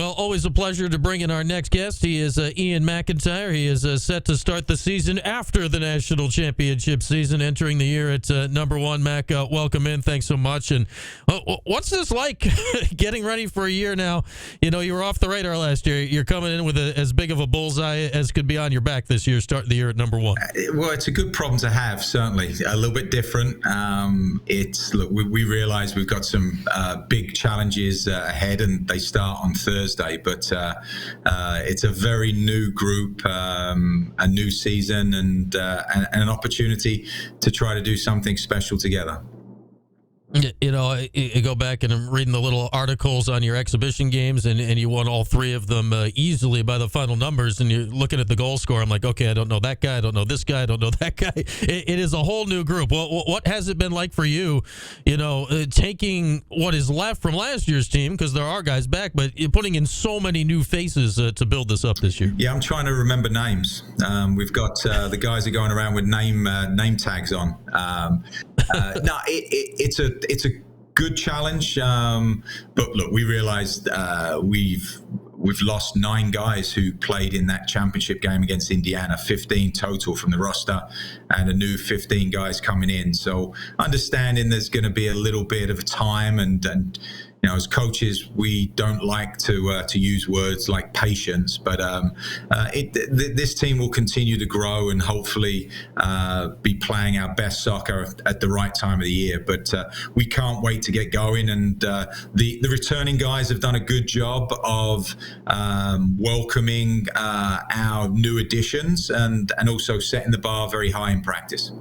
Well, always a pleasure to bring in our next guest. He is Ian McIntyre. He is set to start the season after the national championship season, entering the year at number one. Mac, welcome in. Thanks so much. And what's this like getting ready for a year now? You know, you were off the radar last year. You're coming in with as big of a bullseye as could be on your back this year, starting the year at number one. Well, it's a good problem to have, certainly. A little bit different. We realize we've got some big challenges ahead, and they start on Thursday, but it's a very new group, a new season, and an opportunity to try to do something special together. You know, I go back and I'm reading the little articles on your exhibition games, and you won all three of them easily by the final numbers, and you're looking at the goal score. I'm like, okay, I don't know that guy. I don't know this guy. I don't know that guy. It is a whole new group. Well, what has it been like for you, you know, taking what is left from last year's team, because there are guys back, but you're putting in so many new faces to build this up this year? Yeah, I'm trying to remember names. We've got the guys are going around with name tags on. No, it's a good challenge, but look, we realised we've lost 9 guys who played in that championship game against Indiana, 15 total from the roster, and a new 15 guys coming in. So understanding there's going to be a little bit of time, and you know, as coaches, we don't like to use words like patience, but this team will continue to grow and hopefully be playing our best soccer at the right time of the year. But we can't wait to get going, and the returning guys have done a good job of welcoming our new additions and also setting the bar very high in practice.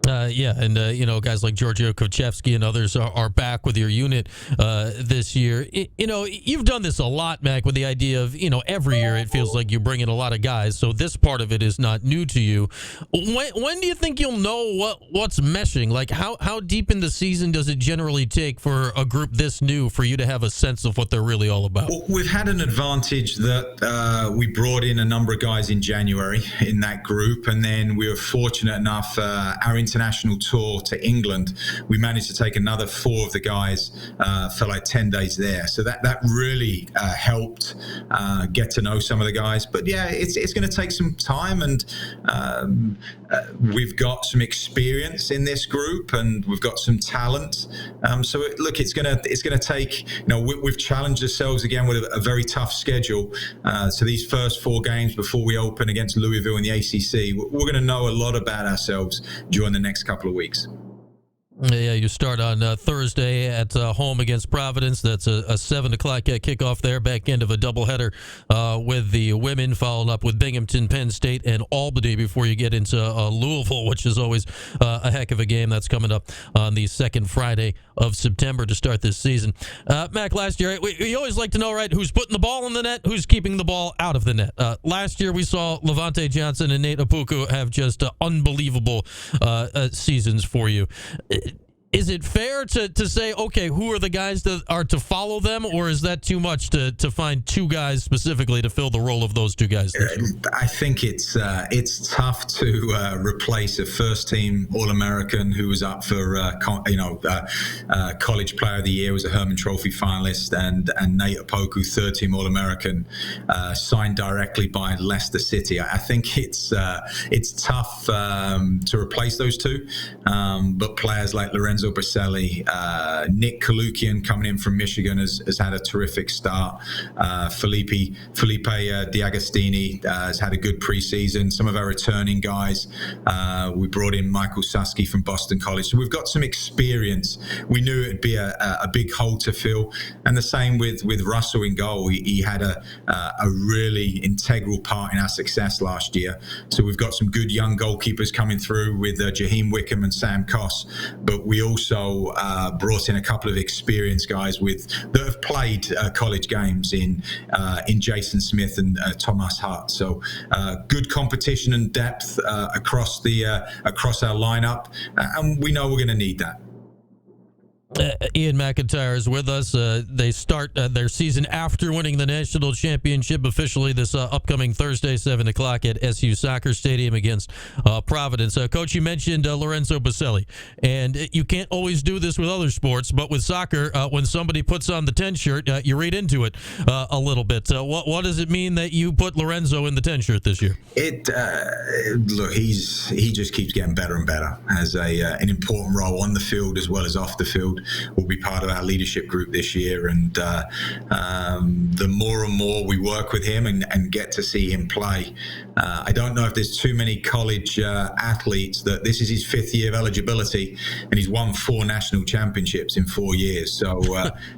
And you know, guys like Giorgio Kovchevsky and others are back with your unit this year. You know, you've done this a lot, Mac, with the idea of, you know, every year it feels like you bring in a lot of guys, so this part of it is not new to you. When do you think you'll know what's meshing? Like, how deep in the season does it generally take for a group this new for you to have a sense of what they're really all about? Well, we've had an advantage that we brought in a number of guys in January in that group, and then we were fortunate enough, our international tour to England, we managed to take another 4 of the guys for like 10 days there. So that really helped get to know some of the guys. But yeah, it's going to take some time, and we've got some experience in this group, and we've got some talent. So look, it's going to take, you know, we've challenged ourselves again with a very tough schedule. So these first 4 games before we open against Louisville in the ACC, we're going to know a lot about ourselves during the next couple of weeks. Yeah, you start on Thursday at home against Providence. That's a 7 o'clock kickoff there, back end of a doubleheader with the women, followed up with Binghamton, Penn State, and Albany before you get into Louisville, which is always a heck of a game. That's coming up on the second Friday of September to start this season. Mac, last year, we always like to know, right, who's putting the ball in the net, who's keeping the ball out of the net. Last year, we saw Levante Johnson and Nate Apuku have just unbelievable seasons for you. Is it fair to say, okay, who are the guys that are to follow them, or is that too much to find 2 guys specifically to fill the role of those 2 guys? I think it's tough to replace a first-team All-American who was up for College Player of the Year, was a Herman Trophy finalist, and Nate Apoku, third-team All-American, signed directly by Leicester City. I think it's tough to replace those 2, but players like Lorenzo Baselli, Nick Kalukian coming in from Michigan has had a terrific start. Felipe Diagostini has had a good preseason. Some of our returning guys, we brought in Michael Susky from Boston College. So we've got some experience. We knew it'd be a big hole to fill. And the same with Russell in goal. He had a really integral part in our success last year. So we've got some good young goalkeepers coming through with Jaheim Wickham and Sam Koss. But we also brought in a couple of experienced guys that have played college games in Jason Smith and Thomas Hart. So good competition and depth across our lineup, and we know we're going to need that. Ian McIntyre is with us. They start their season after winning the national championship officially this upcoming Thursday, 7 o'clock at SU Soccer Stadium against Providence. Coach, you mentioned Lorenzo Baselli, and you can't always do this with other sports, but with soccer, when somebody puts on the 10 shirt, you read into it a little bit. What does it mean that you put Lorenzo in the 10 shirt this year? Look, he just keeps getting better and better, has an important role on the field as well as off the field. Will be part of our leadership group this year, and the more and more we work with him and get to see him play, I don't know if there's too many college athletes that this is his 5th year of eligibility, and he's won 4 national championships in 4 years. So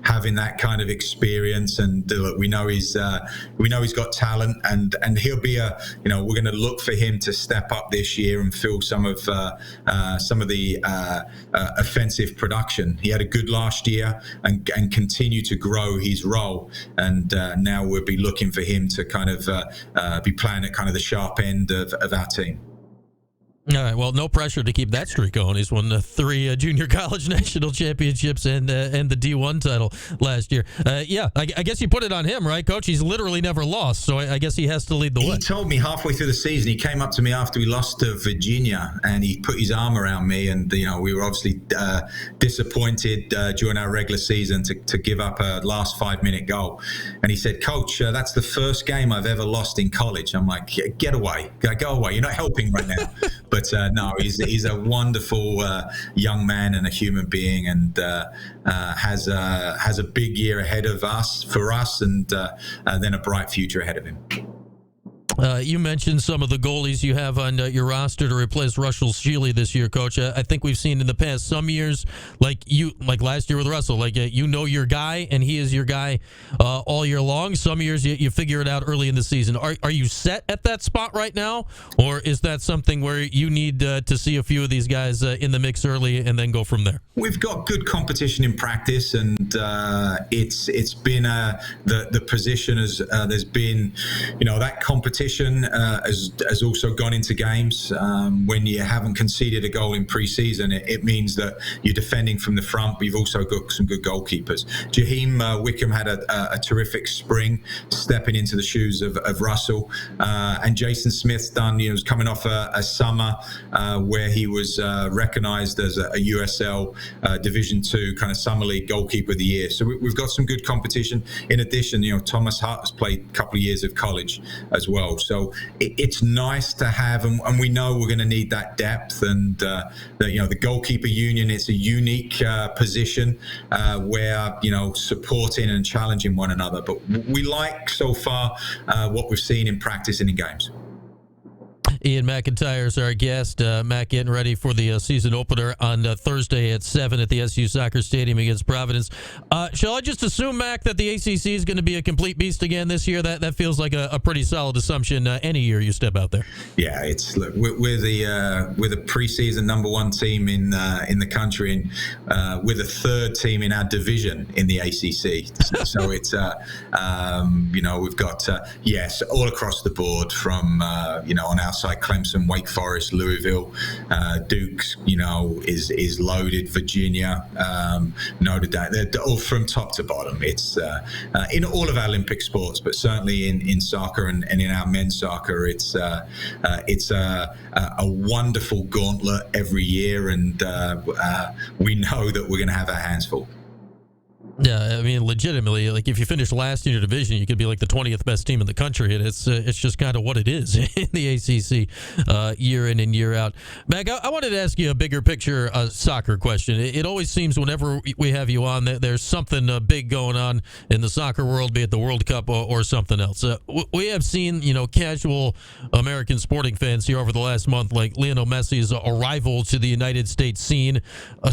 having that kind of experience, and we know he's got talent, and he'll be we're going to look for him to step up this year and fill some of the offensive production. He had a good last year and continue to grow his role, and now we'll be looking for him to kind of be playing at kind of the sharp end of our team. All right. Well, no pressure to keep that streak going. He's won 3 junior college national championships and the D1 title last year. I guess you put it on him, right, Coach? He's literally never lost, so I guess he has to lead the way. He told me halfway through the season, he came up to me after we lost to Virginia, and he put his arm around me, and we were obviously disappointed during our regular season to give up a last 5-minute goal. And he said, "Coach, that's the first game I've ever lost in college." I'm like, "Get away, go away. You're not helping right now." But no, he's a wonderful young man and a human being, and has a big year ahead of us and then a bright future ahead of him. You mentioned some of the goalies you have on your roster to replace Russell Shealy this year, Coach. I think we've seen in the past some years, like last year with Russell, your guy and he is your guy all year long. Some years you figure it out early in the season. Are you set at that spot right now, or is that something where you need to see a few of these guys in the mix early and then go from there? We've got good competition in practice, and it's been the position as there's been that competition has also gone into games. When you haven't conceded a goal in pre-season, it means that you're defending from the front, but you've also got some good goalkeepers. Jaheim Wickham had a terrific spring, stepping into the shoes of Russell, and Jason Smith's done. Was coming off a summer where he was recognised as a USL Division II kind of summer league goalkeeper of the year. So we've got some good competition. In addition, Thomas Hart has played a couple of years of college as well. So it's nice to have, and we know we're going to need that depth. And the goalkeeper union, it's a unique position where supporting and challenging one another. But we like so far what we've seen in practice and in games. Ian McIntyre is our guest. Mac getting ready for the season opener on Thursday at 7 at the SU Soccer Stadium against Providence. Shall I just assume, Mac, that the ACC is going to be a complete beast again this year? That feels like a pretty solid assumption any year you step out there. Yeah, we're the preseason number 1 team in the country, and we're the 3rd team in our division in the ACC. So it's we've got all across the board from on our side, Clemson, Wake Forest, Louisville, Duke's, is loaded. Virginia, Notre Dame, they're all from top to bottom. It's in all of our Olympic sports, but certainly in soccer and in our men's soccer, it's a wonderful gauntlet every year, and we know that we're going to have our hands full. Yeah, I mean, legitimately, if you finish last in your division, you could be the 20th best team in the country, and it's just kind of what it is in the ACC year in and year out. Mac, I wanted to ask you a bigger picture soccer question. It always seems whenever we have you on that there's something big going on in the soccer world, be it the World Cup or something else. We have seen, casual American sporting fans here over the last month, like Lionel Messi's arrival to the United States scene,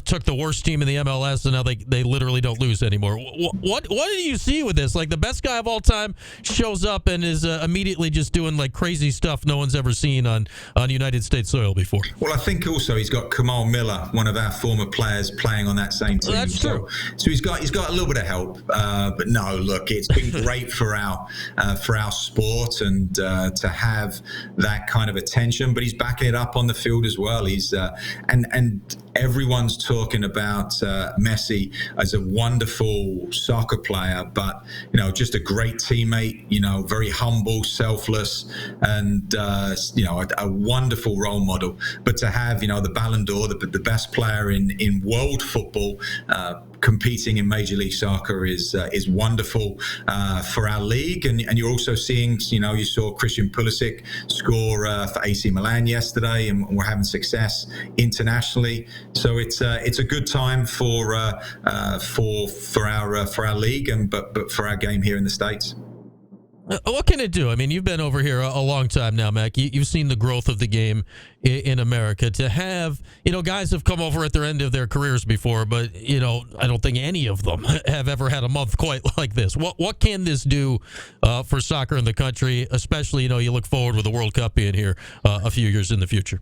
took the worst team in the MLS, and now they literally don't lose anymore. What do you see with this? Like, the best guy of all time shows up and is immediately just doing like crazy stuff no one's ever seen on United States soil before. Well, I think also he's got Kamal Miller, one of our former players, playing on that same team. That's true. So he's got a little bit of help. But no, look, it's been great for our sport and to have that kind of attention. But he's backing it up on the field as well. He's and everyone's talking about Messi as a wonderful soccer player, but just a great teammate. Very humble, selfless, and a wonderful role model. But to have the Ballon d'Or, the best player in world football, competing in Major League Soccer is wonderful for our league, and you're also seeing, you saw Christian Pulisic score for AC Milan yesterday, and we're having success internationally. So it's a good time for our league, but for our game here in the States. What can it do? I mean, you've been over here a long time now, Mac. You've seen the growth of the game in America. To have, guys have come over at their end of their careers before, but, I don't think any of them have ever had a month quite like this. What can this do for soccer in the country, especially, you look forward with the World Cup being here a few years in the future?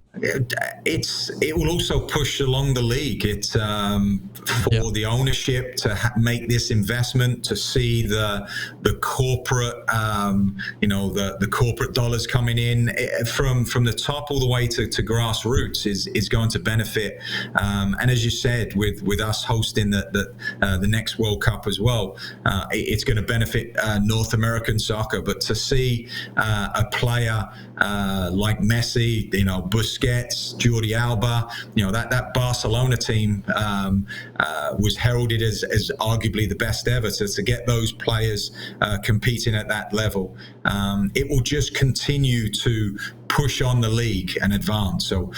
It will also push along the league. It's for the ownership to make this investment, to see the corporate the corporate dollars coming in from the top all the way to grassroots is going to benefit. And as you said, with us hosting the next World Cup as well, it's going to benefit North American soccer. But to see a player like Messi, Busquets, Jordi Alba, that Barcelona team was heralded as arguably the best ever. So to get those players competing at that level, it will just continue to push on the league and advance. So,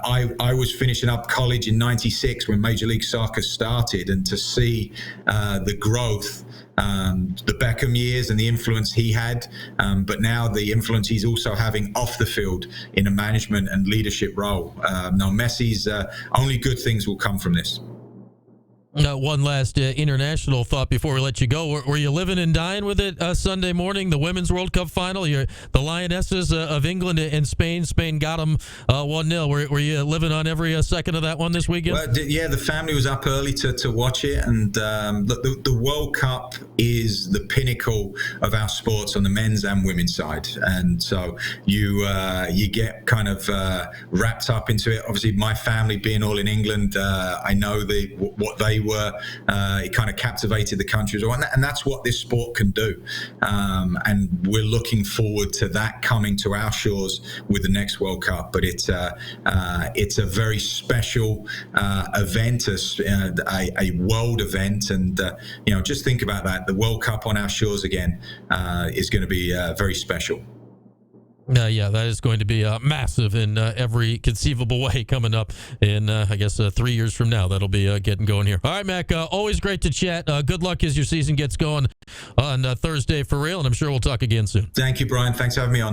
I was finishing up college in '96 when Major League Soccer started, and to see the growth, the Beckham years and the influence he had, but now the influence he's also having off the field in a management and leadership role. Now, Messi's only good things will come from this. One last international thought before we let you go. Were you living and dying with it Sunday morning, the Women's World Cup final? The Lionesses of England and Spain. Spain got them 1-0. Were you living on every second of that one this weekend? Well, the family was up early to watch it. And the World Cup is the pinnacle of our sports on the men's and women's side. And so you get kind of wrapped up into it. Obviously, my family being all in England, I know what they were. It kind of captivated the country as well, and that's what this sport can do. And we're looking forward to that coming to our shores with the next World Cup. But it's a very special event, a world event, and just think about that. The World Cup on our shores again is going to be very special. That is going to be massive in every conceivable way coming up in, 3 years from now. That'll be getting going here. All right, Mac, always great to chat. Good luck as your season gets going on Thursday for real, and I'm sure we'll talk again soon. Thank you, Brian. Thanks for having me on.